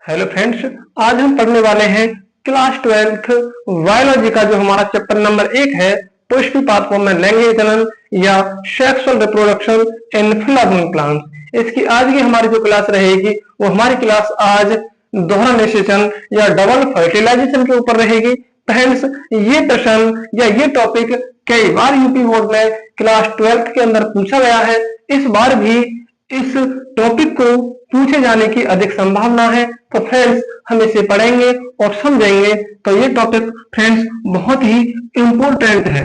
Hello friends, आज हम पढ़ने वाले हैं क्लास 12th बायोलॉजी का जो हमारा चैप्टर नंबर 1 है पुष्पी पाथवे में लैंगिक जनन या sexual reproduction in flowering plants. इसकी आज की हमारी जो क्लास रहेगी वो हमारी क्लास आज दोहरा निषेचन या डबल फर्टिलाइजेशन के ऊपर रहेगी। फ्रेंड्स, ये प्रश्न या ये टॉपिक कई बार यूपी बोर्ड में क्लास 12th के अंदर पूछा गया है। इस बार भी इस टॉपिक को पूछे जाने की अधिक संभावना है। तो फ्रेंड्स, हम इसे पढ़ेंगे और समझेंगे। तो ये टॉपिक फ्रेंड्स बहुत ही इंपॉर्टेंट है।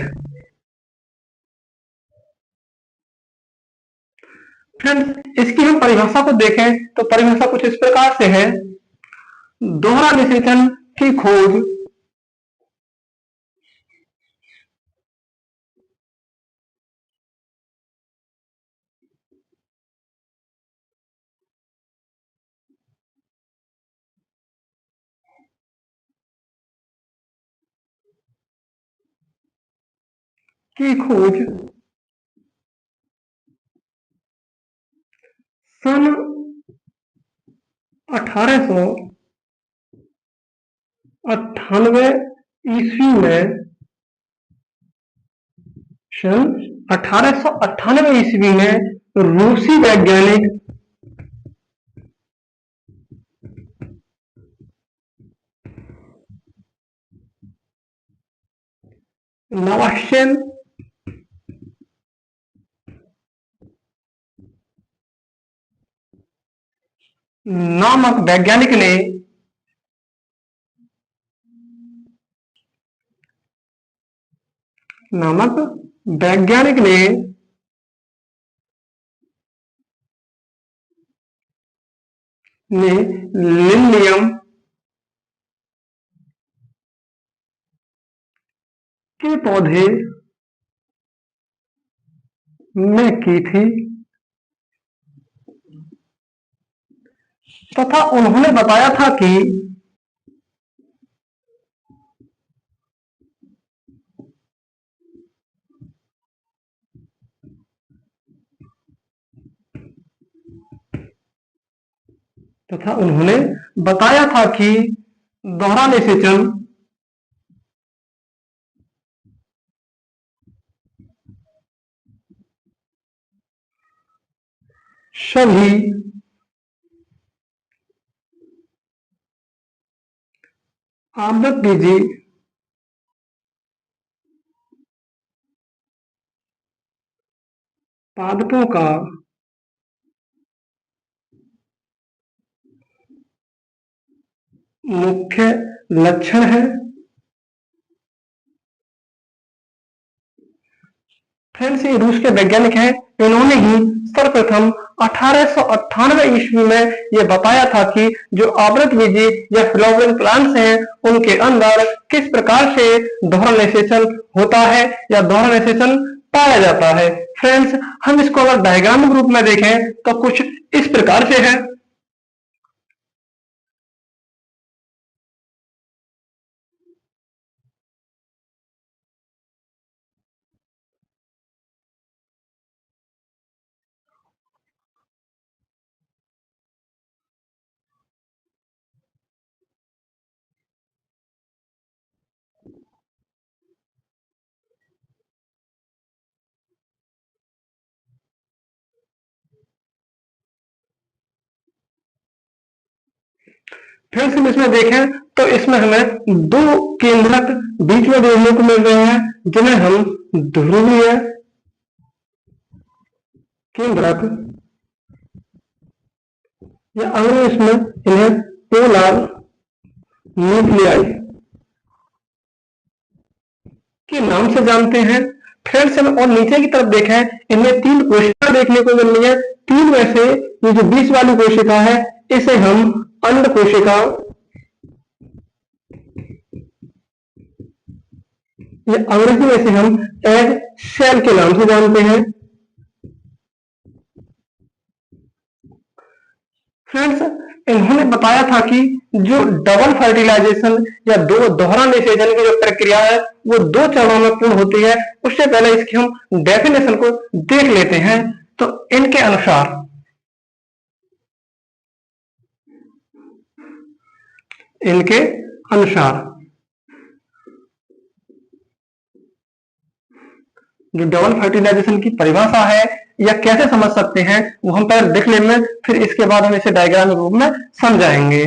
फ्रेंड्स, इसकी हम परिभाषा को देखें तो परिभाषा कुछ इस प्रकार से है। दोहरा निषेचन की खोज की खोज सन 1898 ईस्वी में सन 1898 ईस्वी में रूसी वैज्ञानिक नवाश्चन नामक वैज्ञानिक ने लिलियम के पौधे में की थी तथा उन्होंने बताया था कि दोहरा निषेचन सभी आवृतबीजी पादपों का मुख्य लक्षण है। फ्रेंड्स, ये रूस के वैज्ञानिक हैं। इन्होंने ही सर्वप्रथम 1898 ईस्वी में ये बताया था कि जो आवृतबीजी या फ्लावरिंग प्लांट्स हैं उनके अंदर किस प्रकार से दोहरा निषेचन होता है या दोहरा निषेचन पाया जाता है। फ्रेंड्स, हम इसको अगर डायग्राम रूप में देखें तो कुछ इस प्रकार से है। फ्रेंड्स, हम इसमें देखें तो इसमें हमें दो केंद्रक बीच में देखने को मिल रहे हैं जिन्हें हम ध्रुवीय केंद्रक या अंग्रेजी में इन्हें पोलर न्यूक्लियाई के नाम से जानते हैं। फ्रेंड्स, हम और नीचे की तरफ देखें, इनमें तीन कोशिका देखने को मिल रही है। तीन में से ये जो बीच वाली कोशिका है इसे हम अंड कोशिका या अंग्रेजी में इसे हम एग सेल के नाम से जानते हैं। फ्रेंड्स, इन्होंने बताया था कि जो डबल फर्टिलाइजेशन या दो दोहरा निषेचन की जो प्रक्रिया है वो दो चरणों में पूर्ण होती है। उससे पहले इसकी हम डेफिनेशन को देख लेते हैं। तो इनके अनुसार इनके अनुसार जो डबल फर्टिलाइजेशन की परिभाषा है या कैसे समझ सकते हैं वो हम पहले देख लेंगे, फिर इसके बाद हम इसे डायग्राम के रूप में समझाएंगे।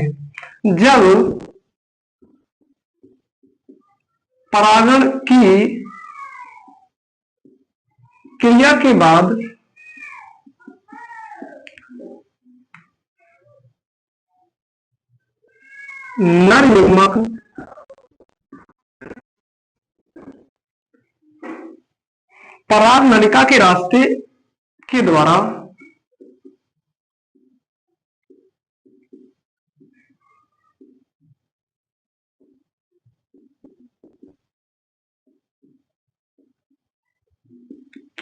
जब परागण की क्रिया के बाद नर युग्मक पराग नलिका के रास्ते के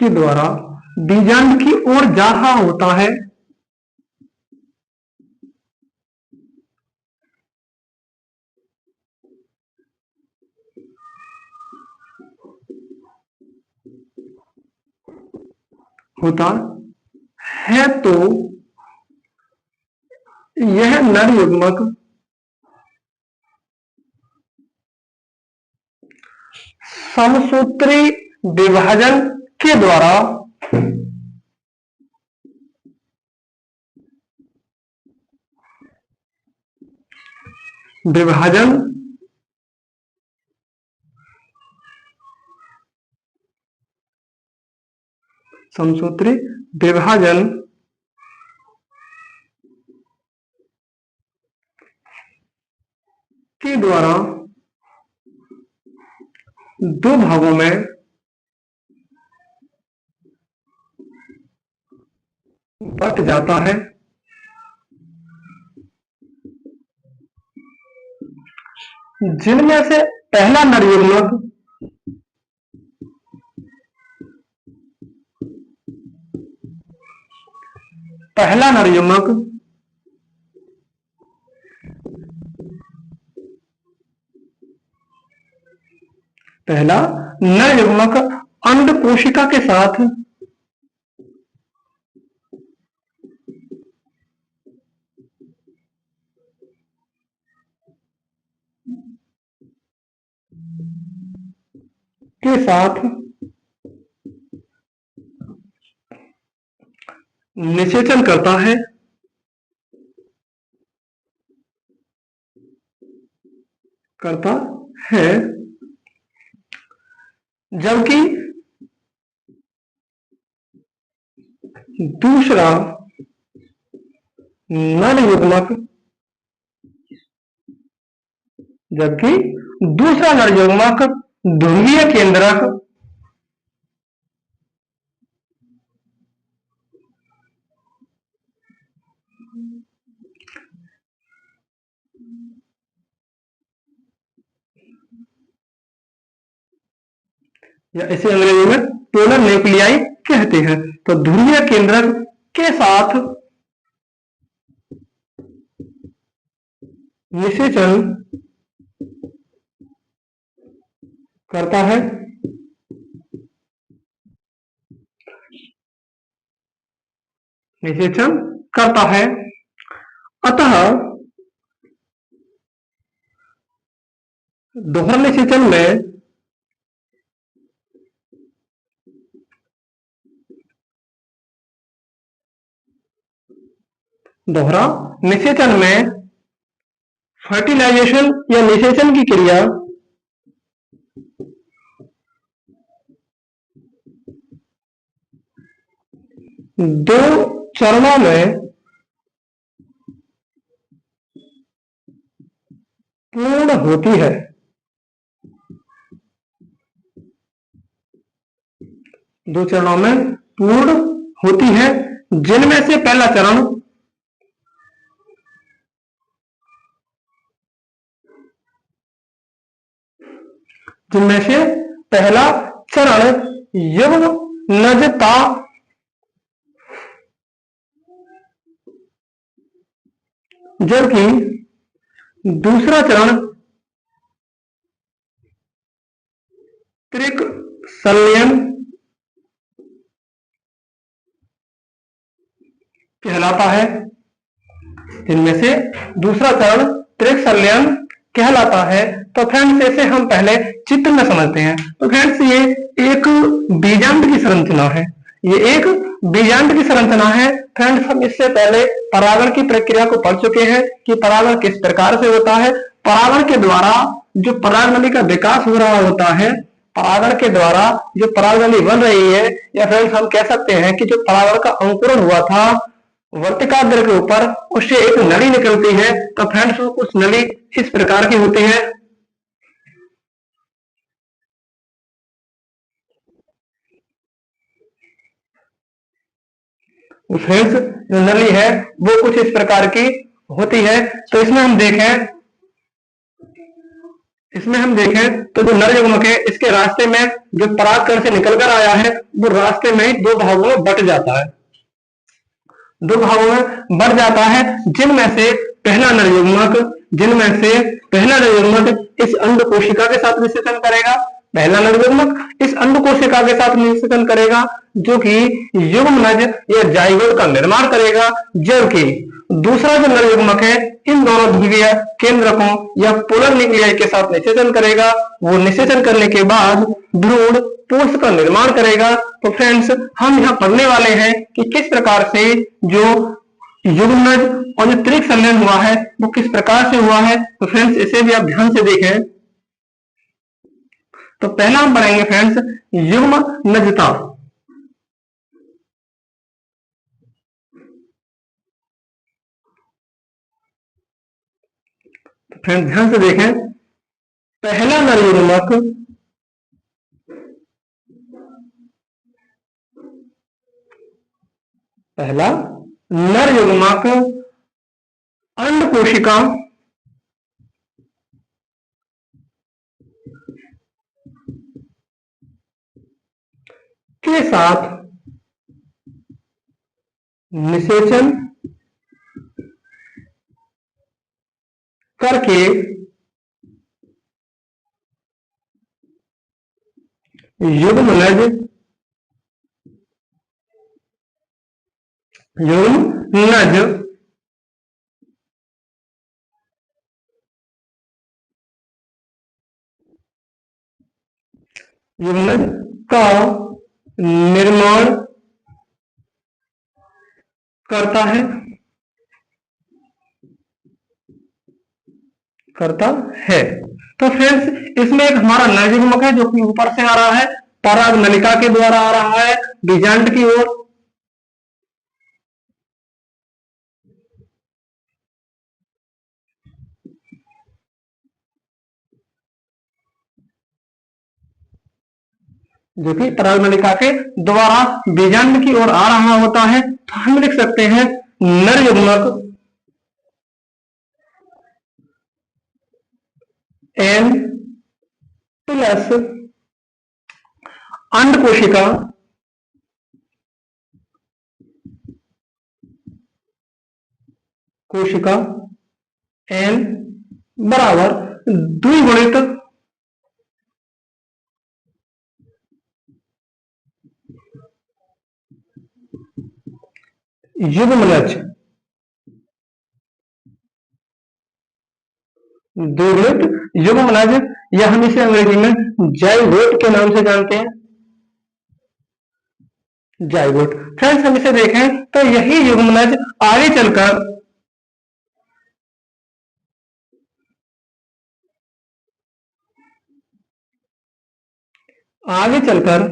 द्वारा बीजांड की ओर जा रहा होता है, तो यह नर युग्मक समसूत्री विभाजन के द्वारा समसूत्री विभाजन के द्वारा दो भागों में बट जाता है, जिनमें से पहला नर युग्मक अंड कोशिका के साथ निषेचन करता है, जबकि दूसरा नर युग्मक ध्रुवीय केंद्रक या इसे अंग्रेजी में पोलर न्यूक्लियाई कहते हैं। तो ध्रुवीय केंद्रक के साथ निषेचन करता है, अतः दोहरा निषेचन में फर्टिलाइजेशन या निषेचन की क्रिया दो चरणों में पूर्ण होती है। जिनमें से पहला चरण यौवनजता जबकि दूसरा चरण त्रिक संलयन कहलाता है। इनमें से दूसरा चरण त्रिक संलयन कहलाता है। तो फ्रेंड्स इसे हम पहले चित्र में समझते हैं। तो फ्रेंड्स ये एक बीजांड की संरचना है, ये एक बीजांड की संरचना है। फ्रेंड्स हम इससे पहले परागण की प्रक्रिया को पढ़ चुके हैं कि परागण किस प्रकार से होता है। परागण के द्वारा जो परागनली का विकास हो रहा होता है, परागण के द्वारा जो परागनली बन रही है, या फ्रेंड्स हम कह सकते हैं कि जो परागण का अंकुरण हुआ था वर्तिकाग्र के ऊपर, उससे एक नली निकलती है। तो फ्रेंड्स उस नली इस प्रकार की होती है। फ्रेंड्स जो नली है वो कुछ इस प्रकार की होती है। तो इसमें हम देखें तो जो नर युग्मक है, इसके रास्ते में जो परागकण से निकलकर आया है वो रास्ते में ही दो भागों में बट जाता है, दो भागों में बढ़ जाता है, जिनमें से पहला नर युग्मक इस अंड कोशिका के साथ निषेचन करेगा। पहला नर युग्मक इस अंड कोशिका के साथ निषेचन करेगा, जो कि युग्मनज या जाइगोट का निर्माण करेगा। जबकि दूसरा जो नर युग्मक है इन दोनों ध्रुवीय केंद्रकों या पोलर न्यूक्लियाई के साथ निषेचन करेगा। वो निषेचन करने के बाद भ्रूण पोष का निर्माण करेगा। तो फ्रेंड्स हम यहाँ पढ़ने वाले हैं कि किस प्रकार से जो युग्मनज और जो त्रिक संलयन हुआ है वो किस प्रकार से हुआ है। तो फ्रेंड्स इसे भी आप ध्यान से देखें। तो पहला हम पढ़ेंगे फ्रेंड्स युग्मनजता। फ्रेंड्स ध्यान से देखें, पहला नर युग्मक अंड कोशिका के साथ निषेचन करके युग्मनज का निर्माण करता है। तो फ्रेंड्स इसमें एक हमारा नर युग्मक है जो कि ऊपर से आ रहा है, पराग नलिका के द्वारा आ रहा है बीजांड की ओर, जो कि पराग नलिका के द्वारा बीजांड की ओर आ रहा होता है। तो हम लिख सकते हैं नर युग्मक एन प्लस अंड कोशिका एन बराबर द्विगुणित युग्मनज या हम इसे अंग्रेजी में जाइगोट के नाम से जानते हैं, जाइगोट। फ्रेंड्स हम इसे देखें तो यही युग्मनज आगे चलकर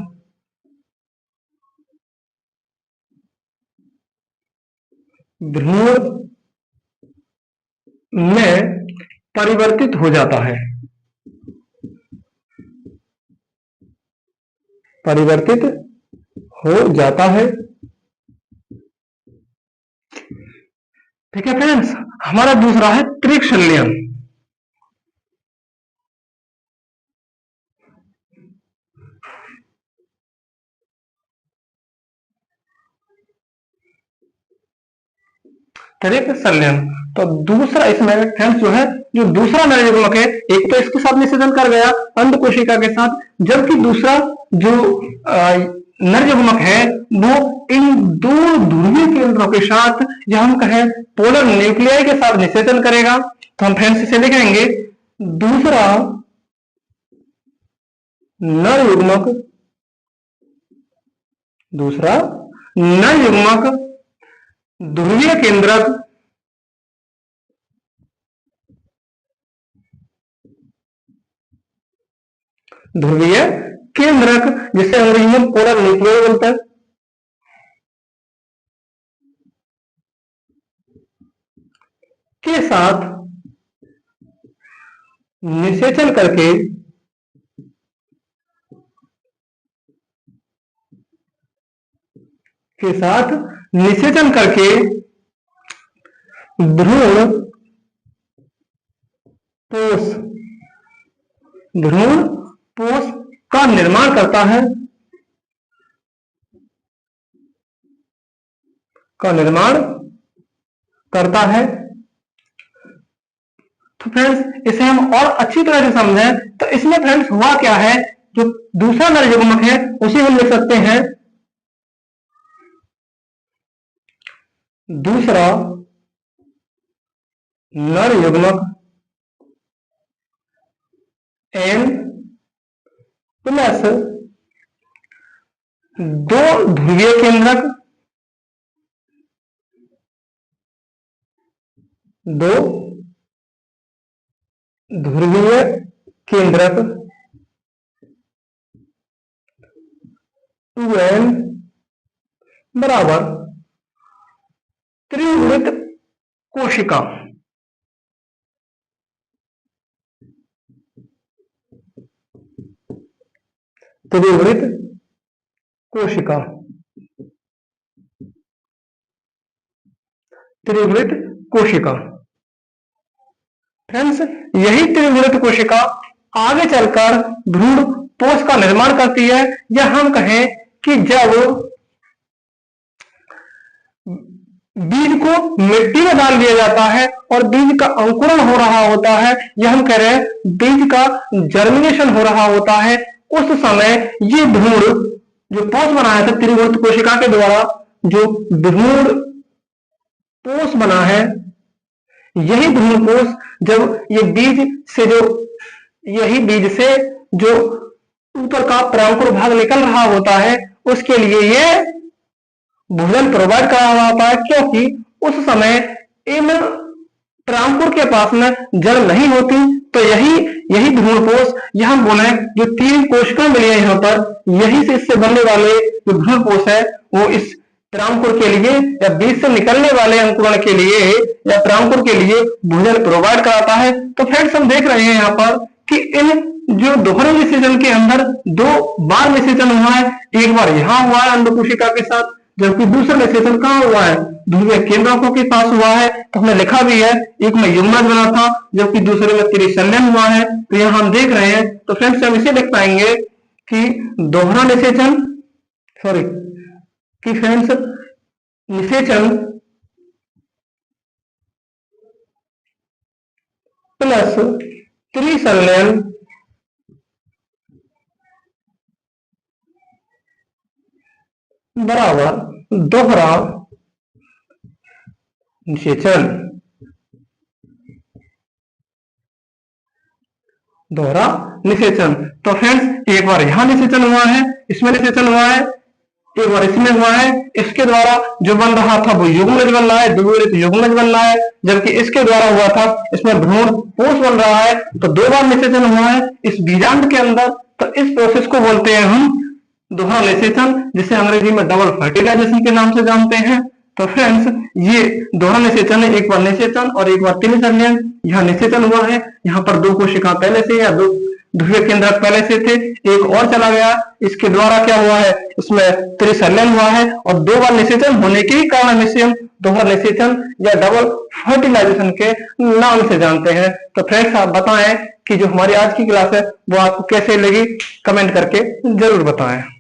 भ्रूण में परिवर्तित हो जाता है, ठीक है फ्रेंड्स। हमारा दूसरा है त्रिक संलयन। त्रिक संलयन तो दूसरा इसमें फ्रेंड्स जो दूसरा नर युग्मक है, एक तो इसके साथ निषेचन कर गया अंड कोशिका के साथ, जबकि दूसरा जो नर युग्मक है वो इन दो ध्रुवीय केंद्रों के साथ या हम कहें पोलर न्यूक्लियाई के साथ निषेचन करेगा। तो हम फ्रेंड्स इसे लिखेंगे दूसरा नर युग्मक, दूसरा नर युग्मक ध्रुवीय केंद्रक ध्रुवीय केंद्रक जिसे अंग्रेजी में पोलर न्यूक्लियर बोलते हैं, के साथ निषेचन करके भ्रूण पोष का निर्माण करता है, तो फ्रेंड्स इसे हम और अच्छी तरह से समझें तो इसमें फ्रेंड्स हुआ क्या है, जो दूसरा नर युग्मक है उसे हम लिख सकते हैं दूसरा नर युग्मक N प्लस दो ध्रुवीय केंद्रक, दो ध्रुवीय केंद्रक 2n बराबर त्रिवृत्त कोशिका, त्रिवृत्त कोशिका, त्रिवृत्त कोशिका। फ्रेंड्स यही त्रिवृत्त कोशिका आगे चलकर भ्रूण पोष का निर्माण करती है, या हम कहें कि जब बीज को मिट्टी में डाल दिया जाता है और बीज का अंकुरण हो रहा होता है, या हम कह रहे हैं बीज का जर्मिनेशन हो रहा होता है, उस समय ये भ्रूण जो पोष बनाया था त्रिवृत्त कोशिका के द्वारा, जो भ्रूण पोष बना है, यही भ्रूण कोष जब ये बीज से यही बीज से जो ऊपर का प्रांकुर भाग निकल रहा होता है, उसके लिए ये भोजन प्रोवाइड करा रहा होता है, क्योंकि उस समय इन प्रांकुर के पास में जड़ नहीं होती। तो यही भ्रूण कोष यहाँ बोले जो 3 कोशिकाएं मिली है यहाँ पर, यही से इससे बनने वाले जो भ्रूण कोष है वो इस प्रांकुर के लिए या बीज से निकलने वाले अंकुरण के लिए या प्रांकुर के लिए भोजन प्रोवाइड कराता है। तो फ्रेंड्स हम देख रहे हैं यहाँ पर कि इन जो दोहरे निषेचन के अंदर 2 बार निषेचन हुआ है, एक बार यहाँ हुआ है अंड कोशिका के साथ, जबकि दूसरा निषेचन कहाँ हुआ है, ध्रुवीय केंद्रकों के पास हुआ है। तो हमने लिखा भी है, एक में युग्मज बना था जबकि दूसरे में त्रिसंलयन हुआ है। तो यहाँ हम देख रहे हैं, तो फ्रेंड्स हम इसे लिख पाएंगे कि दोहरा निषेचन कि फ्रेंड्स निषेचन प्लस त्रिसंलयन बराबर दोहरा निषेचन, दोहरा निषेचन। तो फ्रेंड्स एक बार यहां निषेचन हुआ है, इसमें निषेचन हुआ है, एक बार इसमें हुआ है, इसके द्वारा जो बन रहा था वो युग्मज बन रहा है, द्विवृत्त युग्मज बन रहा है, जबकि इसके द्वारा हुआ था इसमें भ्रूण पोष बन रहा है। तो 2 बार निषेचन हुआ है इस बीजांड के अंदर। तो इस प्रोसेस को बोलते हैं हम दोहरा निषेचन, जिसे अंग्रेजी में डबल फर्टिलाइजेशन के नाम से जानते हैं। तो फ्रेंड्स ये दोहरा निषेचन है, एक बार निषेचन और एक बार त्रिसंलयन। यहाँ निषेचन हुआ है, यहाँ पर 2 कोशिका पहले से या 2 ध्रुवीय केंद्रक पहले से थे, एक और चला गया, इसके द्वारा क्या हुआ है, इसमें त्रिसंलयन हुआ है। और 2 बार निषेचन होने के ही कारण इसे हम दोहरा निषेचन या डबल फर्टिलाइजेशन के नाम से जानते हैं। तो फ्रेंड्स आप बताएं कि जो हमारी आज की क्लास है वो आपको कैसे लगी, कमेंट करके जरूर बताएं।